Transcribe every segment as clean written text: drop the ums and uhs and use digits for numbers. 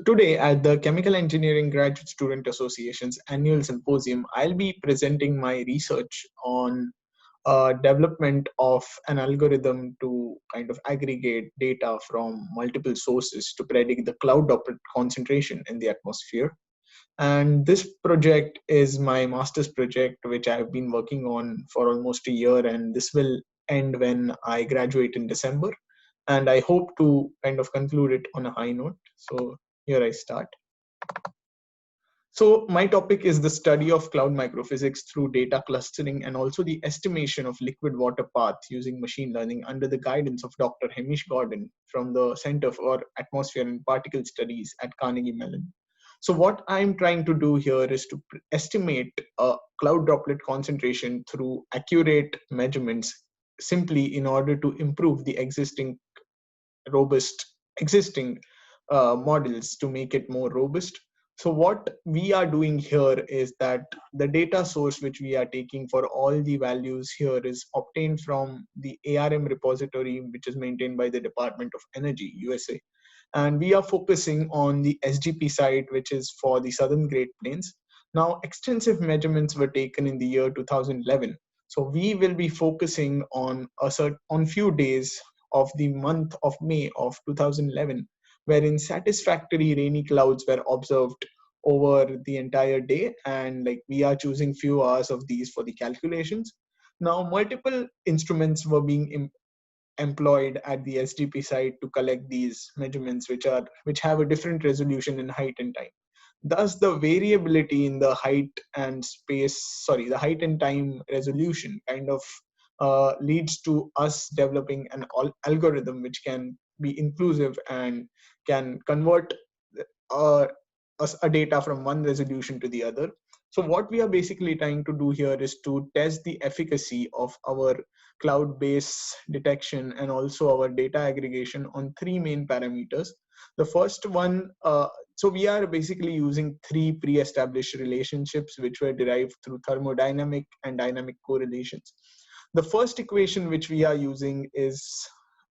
Today at the Chemical Engineering Graduate Student Association's annual symposium, I'll be presenting my research on development of an algorithm to kind of aggregate data from multiple sources to predict the cloud droplet concentration in the atmosphere. And this project is my master's project, which I've been working on for almost a year, and this will end when I graduate in December. And I hope to kind of conclude it on a high note. So here I start. So my topic is the study of cloud microphysics through data clustering and also the estimation of liquid water path using machine learning under the guidance of Dr. Hamish Gordon from the Center for Atmosphere and Particle Studies at Carnegie Mellon. So what I'm trying to do here is to estimate a cloud droplet concentration through accurate measurements simply in order to improve the existing models to make it more robust. So what we are doing here is that the data source which we are taking for all the values here is obtained from the ARM repository, which is maintained by the Department of Energy, USA. And we are focusing on the SGP site, which is for the Southern Great Plains. Now, extensive measurements were taken in the year 2011. So we will be focusing on on few days of the month of May of 2011, wherein satisfactory rainy clouds were observed over the entire day, and like we are choosing few hours of these for the calculations. Now multiple instruments were being employed at the SGP site to collect these measurements, which have a different resolution in height and time. Thus, the variability in the the height and time resolution kind of leads to us developing an algorithm which can be inclusive and can convert uh, a data from one resolution to the other. So what we are basically trying to do here is to test the efficacy of our cloud-based detection and also our data aggregation on three main parameters. The first one, so we are basically using three pre-established relationships which were derived through thermodynamic and dynamic correlations. The first equation which we are using is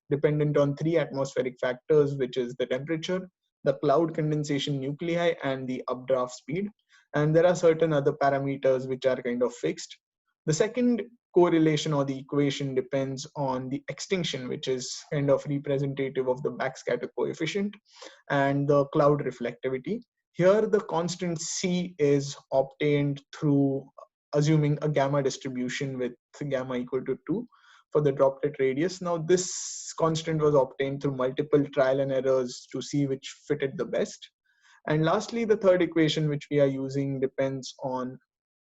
dependent on three atmospheric factors, which is the temperature, the cloud condensation nuclei, and the updraft speed. And there are certain other parameters which are kind of fixed. The second correlation or the equation depends on the extinction, which is kind of representative of the backscatter coefficient, and the cloud reflectivity. Here, the constant C is obtained through assuming a gamma distribution with gamma equal to 2 for the droplet radius. Now, this constant was obtained through multiple trial and errors to see which fitted the best. And lastly, the third equation which we are using depends on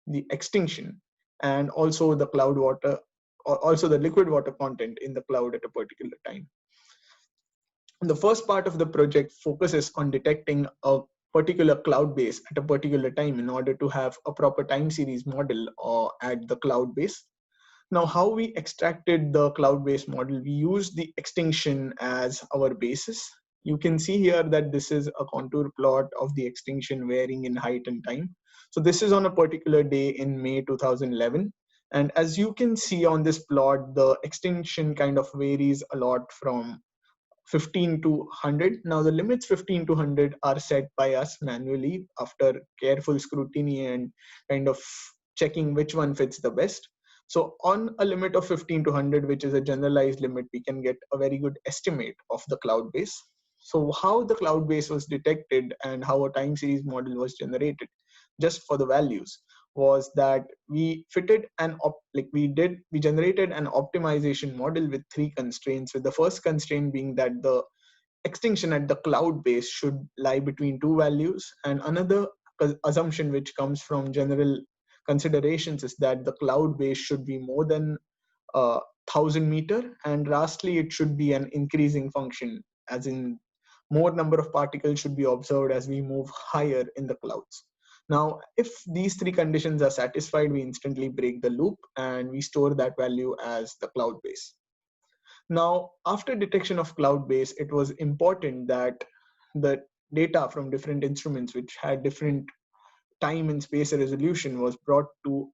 the extinction and also the cloud water, or also the liquid water content in the cloud at a particular time. The first part of the project focuses on detecting a particular cloud base at a particular time in order to have a proper time series model or at the cloud base. Now, how we extracted the cloud-based model, we used the extinction as our basis. You can see here that this is a contour plot of the extinction varying in height and time. So this is on a particular day in May 2011. And as you can see on this plot, the extinction kind of varies a lot from 15 to 100. Now the limits 15 to 100 are set by us manually after careful scrutiny and kind of checking which one fits the best. So on a limit of 15 to 100, which is a generalized limit, we can get a very good estimate of the cloud base. So how the cloud base was detected and how a time series model was generated just for the values was that we fitted we generated an optimization model with three constraints, with the first constraint being that the extinction at the cloud base should lie between two values, and another assumption which comes from general considerations is that the cloud base should be more than 1,000 meter, and lastly it should be an increasing function, as in more number of particles should be observed as we move higher in the clouds. Now, if these three conditions are satisfied, we instantly break the loop and we store that value as the cloud base. Now, after detection of cloud base, it was important that the data from different instruments which had different time and space resolution was brought to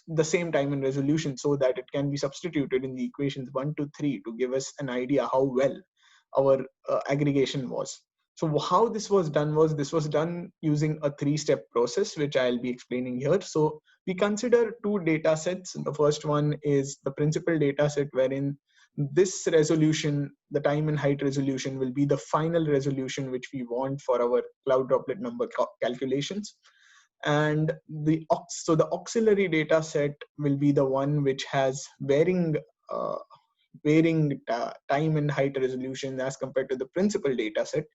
the same time and resolution so that it can be substituted in the equations 1 to 3 to give us an idea how well our aggregation was. So how this was done using a three-step process, which I'll be explaining here. So we consider two data sets. The first one is the principal data set, wherein this resolution, the time and height resolution, will be the final resolution which we want for our cloud droplet number calculations. And so the auxiliary data set will be the one which has uh, varying time and height resolution as compared to the principal data set.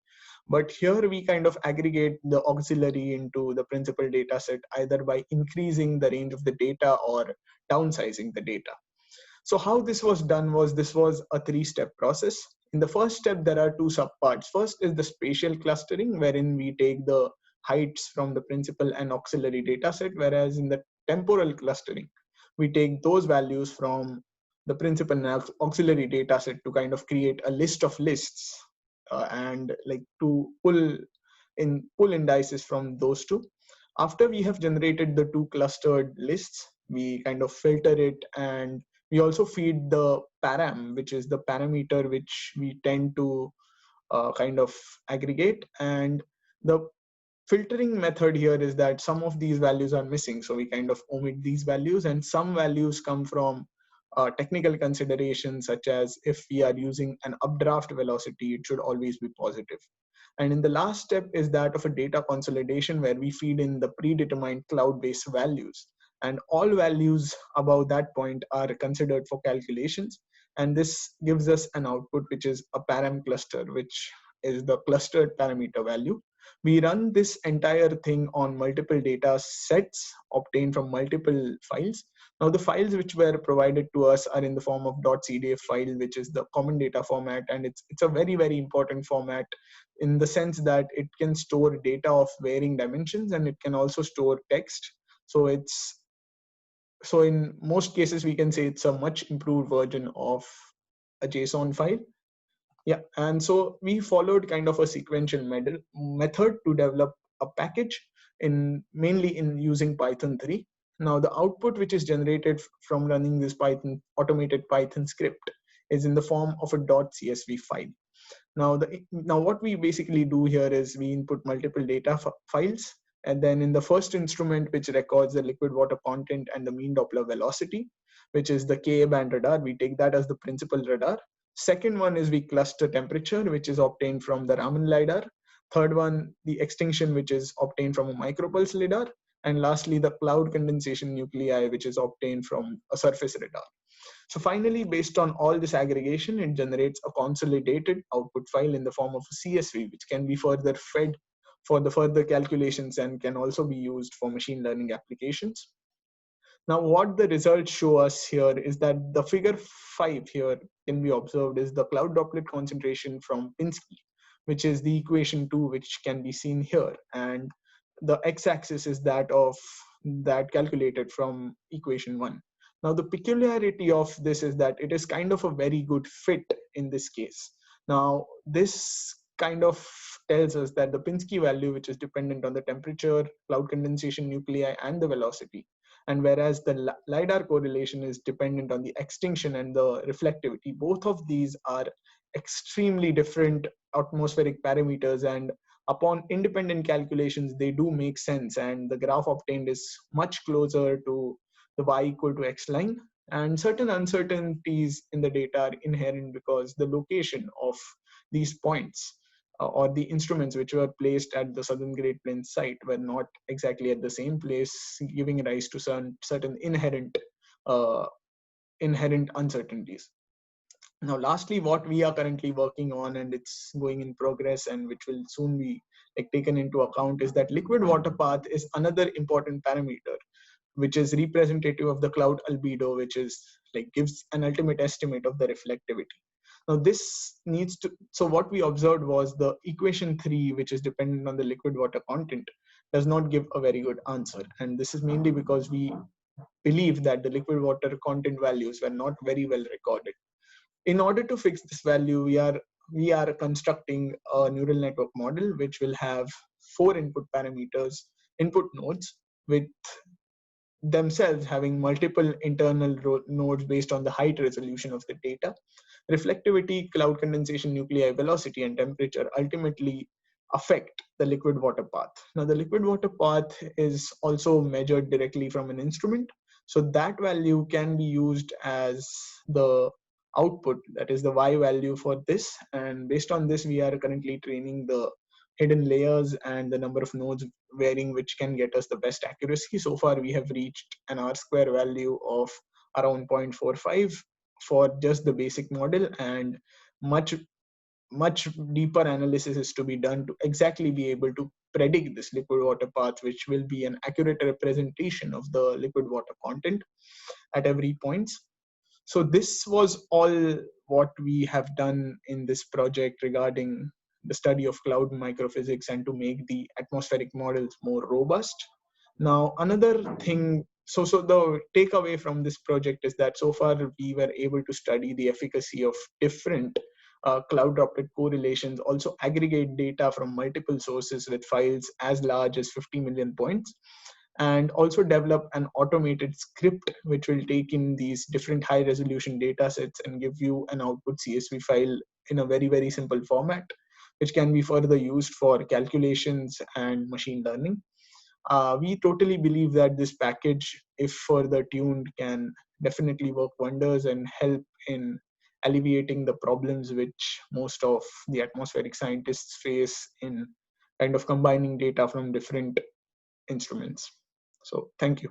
But here we kind of aggregate the auxiliary into the principal data set, either by increasing the range of the data or downsizing the data. So how this was done was, this was a three-step process. In the first step, there are two subparts. First is the spatial clustering, wherein we take the heights from the principal and auxiliary data set, whereas in the temporal clustering, we take those values from the principal and auxiliary data set to kind of create a list of lists, and like to pull indices from those two. After we have generated the two clustered lists, we kind of filter it, and we also feed the param, which is the parameter which we tend to kind of aggregate. And the filtering method here is that some of these values are missing, so we kind of omit these values, and some values come from technical considerations, such as if we are using an updraft velocity, it should always be positive. And in the last step is that of a data consolidation, where we feed in the predetermined cloud-based values, and all values above that point are considered for calculations. And this gives us an output, which is a param cluster, which is the clustered parameter value. We run this entire thing on multiple data sets obtained from multiple files. Now, the files which were provided to us are in the form of .cdf file, which is the common data format, and it's a very, very important format in the sense that it can store data of varying dimensions, and it can also store text. So in most cases, we can say it's a much improved version of a JSON file. Yeah, and so we followed kind of a sequential method to develop a package mainly in using Python 3. Now the output which is generated from running this automated Python script is in the form of a .csv file. Now what we basically do here is we input multiple data files, and then in the first instrument, which records the liquid water content and the mean Doppler velocity, which is the Ka band radar, we take that as the principal radar. Second one is we cluster temperature, which is obtained from the Raman lidar. Third one, the extinction, which is obtained from a micropulse lidar. And lastly, the cloud condensation nuclei, which is obtained from a surface radar. So finally, based on all this aggregation, it generates a consolidated output file in the form of a CSV, which can be further fed for the further calculations and can also be used for machine learning applications. Now, what the results show us here is that the figure 5 here can be observed is the cloud droplet concentration from Pinsky, which is the equation 2, which can be seen here. And the x-axis is that of that calculated from equation 1. Now, the peculiarity of this is that it is kind of a very good fit in this case. Now, this kind of tells us that the Pinsky value, which is dependent on the temperature, cloud condensation nuclei, and the velocity, and whereas the LiDAR correlation is dependent on the extinction and the reflectivity, both of these are extremely different atmospheric parameters, and upon independent calculations, they do make sense, and the graph obtained is much closer to the y equal to x line. And certain uncertainties in the data are inherent because the location of these points or the instruments which were placed at the Southern Great Plains site were not exactly at the same place, giving rise to certain uh, inherent uncertainties. Now, lastly, what we are currently working on, and it's going in progress and which will soon be taken into account, is that liquid water path is another important parameter, which is representative of the cloud albedo, which is gives an ultimate estimate of the reflectivity. Now this needs to, so what we observed was the equation 3, which is dependent on the liquid water content, does not give a very good answer. And this is mainly because we believe that the liquid water content values were not very well recorded. In order to fix this value, we are constructing a neural network model which will have 4 input parameters, input nodes, with themselves having multiple internal nodes based on the height resolution of the data. Reflectivity, cloud condensation, nuclei, velocity, and temperature ultimately affect the liquid water path. Now, the liquid water path is also measured directly from an instrument. So that value can be used as the output, that is the Y value for this. And based on this, we are currently training the hidden layers and the number of nodes varying, which can get us the best accuracy. So far, we have reached an R square value of around 0.45 for just the basic model, and much deeper analysis is to be done to exactly be able to predict this liquid water path, which will be an accurate representation of the liquid water content at every point. So this was all what we have done in this project regarding the study of cloud microphysics and to make the atmospheric models more robust. Now, another thing, so the takeaway from this project is that so far we were able to study the efficacy of different cloud droplet correlations, also aggregate data from multiple sources with files as large as 50 million points, and also develop an automated script which will take in these different high resolution data sets and give you an output CSV file in a very, very simple format, which can be further used for calculations and machine learning. We totally believe that this package, if further tuned, can definitely work wonders and help in alleviating the problems which most of the atmospheric scientists face in kind of combining data from different instruments. So thank you.